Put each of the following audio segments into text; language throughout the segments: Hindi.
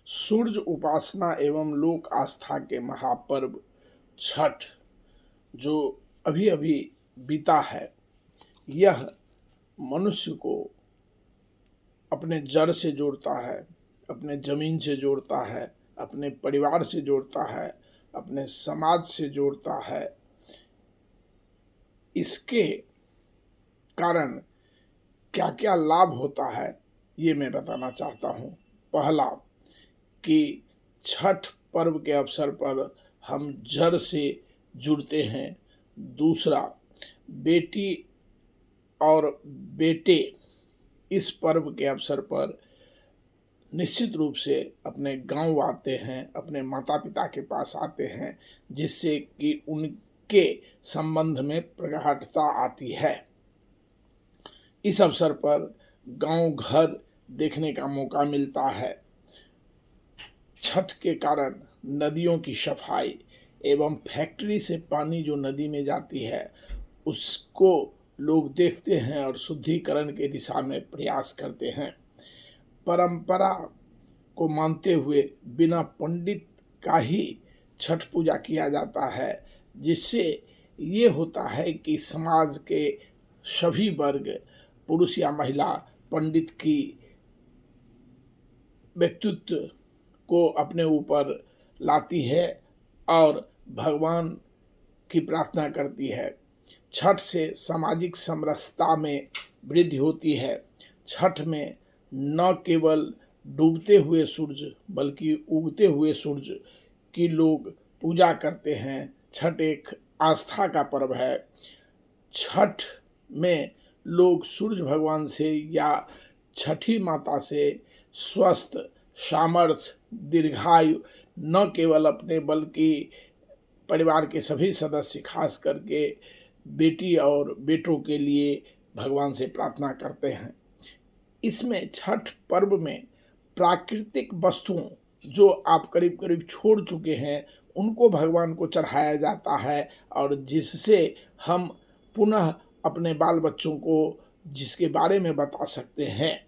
सूर्य उपासना एवं लोक आस्था के महापर्व छठ जो अभी अभी बीता है, यह मनुष्य को अपने जड़ से जोड़ता है, अपने जमीन से जोड़ता है, अपने परिवार से जोड़ता है, अपने समाज से जोड़ता है। इसके कारण क्या क्या लाभ होता है ये मैं बताना चाहता हूँ। पहला कि छठ पर्व के अवसर पर हम जड़ से जुड़ते हैं। दूसरा, बेटी और बेटे इस पर्व के अवसर पर निश्चित रूप से अपने गांव आते हैं, अपने माता पिता के पास आते हैं, जिससे कि उनके संबंध में प्रगाढ़ता आती है। इस अवसर पर गांव घर देखने का मौका मिलता है। छठ के कारण नदियों की सफाई एवं फैक्ट्री से पानी जो नदी में जाती है उसको लोग देखते हैं और शुद्धिकरण के दिशा में प्रयास करते हैं। परंपरा को मानते हुए बिना पंडित का ही छठ पूजा किया जाता है, जिससे ये होता है कि समाज के सभी वर्ग, पुरुष या महिला, पंडित की व्यक्तित्व को अपने ऊपर लाती है और भगवान की प्रार्थना करती है। छठ से सामाजिक समरसता में वृद्धि होती है। छठ में न केवल डूबते हुए सूरज बल्कि उगते हुए सूरज की लोग पूजा करते हैं। छठ एक आस्था का पर्व है। छठ में लोग सूरज भगवान से या छठी माता से स्वस्थ, सामर्थ्य, दीर्घायु न केवल अपने बल्कि परिवार के सभी सदस्य, खास करके बेटी और बेटों के लिए भगवान से प्रार्थना करते हैं। इसमें छठ पर्व में प्राकृतिक वस्तुओं जो आप करीब करीब छोड़ चुके हैं उनको भगवान को चढ़ाया जाता है, और जिससे हम पुनः अपने बाल बच्चों को जिसके बारे में बता सकते हैं।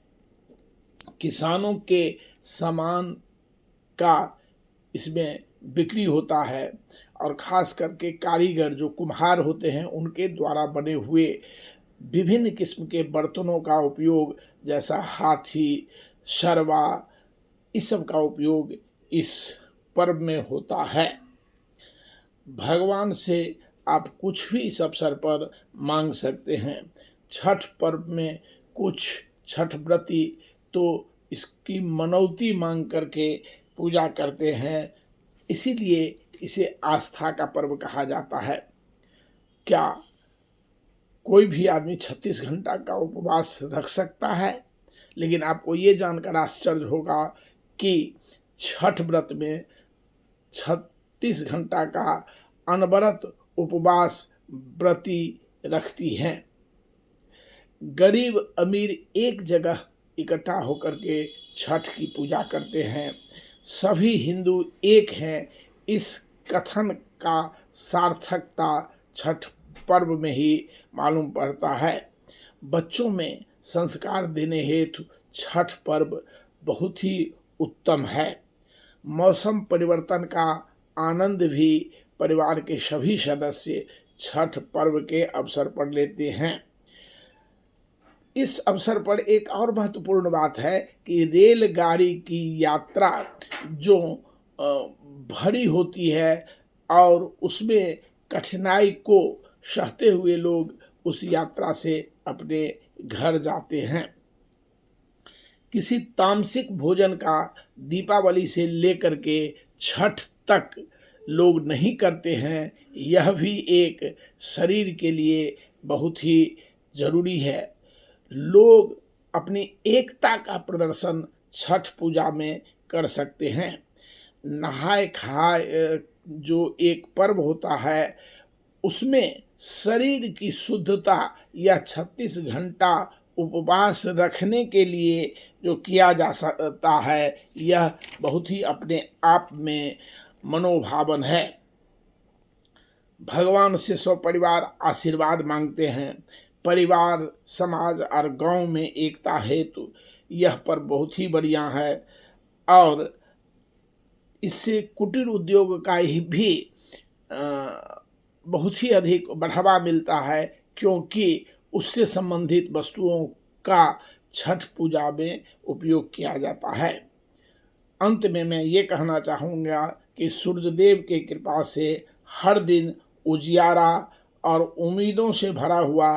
किसानों के सामान का इसमें बिक्री होता है, और ख़ास करके कारीगर जो कुम्हार होते हैं उनके द्वारा बने हुए विभिन्न किस्म के बर्तनों का उपयोग, जैसा हाथी, शरवा, इस सब का उपयोग इस पर्व में होता है। भगवान से आप कुछ भी इस अवसर पर मांग सकते हैं। छठ पर्व में कुछ छठ व्रती तो इसकी मनौती मांग करके पूजा करते हैं, इसीलिए इसे आस्था का पर्व कहा जाता है। क्या कोई भी आदमी 36 घंटा का उपवास रख सकता है? लेकिन आपको ये जानकर आश्चर्य होगा कि छठ व्रत में 36 घंटा का अनवरत उपवास व्रती रखती हैं। गरीब अमीर एक जगह इकट्ठा होकर के छठ की पूजा करते हैं। सभी हिंदू एक हैं, इस कथन का सार्थकता छठ पर्व में ही मालूम पड़ता है। बच्चों में संस्कार देने हेतु छठ पर्व बहुत ही उत्तम है। मौसम परिवर्तन का आनंद भी परिवार के सभी सदस्य छठ पर्व के अवसर पर लेते हैं। इस अवसर पर एक और महत्वपूर्ण बात है कि रेलगाड़ी की यात्रा जो भरी होती है और उसमें कठिनाई को सहते हुए लोग उस यात्रा से अपने घर जाते हैं। किसी तामसिक भोजन का दीपावली से लेकर के छठ तक लोग नहीं करते हैं, यह भी एक शरीर के लिए बहुत ही जरूरी है। लोग अपनी एकता का प्रदर्शन छठ पूजा में कर सकते हैं। नहाए खाए जो एक पर्व होता है उसमें शरीर की शुद्धता या 36 घंटा उपवास रखने के लिए जो किया जा सकता है, यह बहुत ही अपने आप में मनोभावन है। भगवान से सब परिवार आशीर्वाद मांगते हैं। परिवार, समाज और गांव में एकता हेतु यह पर्व बहुत ही बढ़िया है। और इससे कुटीर उद्योग का ही भी बहुत ही अधिक बढ़ावा मिलता है, क्योंकि उससे संबंधित वस्तुओं का छठ पूजा में उपयोग किया जाता है। अंत में मैं ये कहना चाहूँगा कि सूर्यदेव की कृपा से हर दिन उजियारा और उम्मीदों से भरा हुआ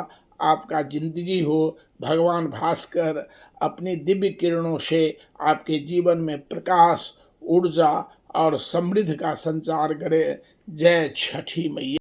आपका जिंदगी हो। भगवान भास्कर अपनी दिव्य किरणों से आपके जीवन में प्रकाश, ऊर्जा और समृद्धि का संचार करे। जय छठी मैया।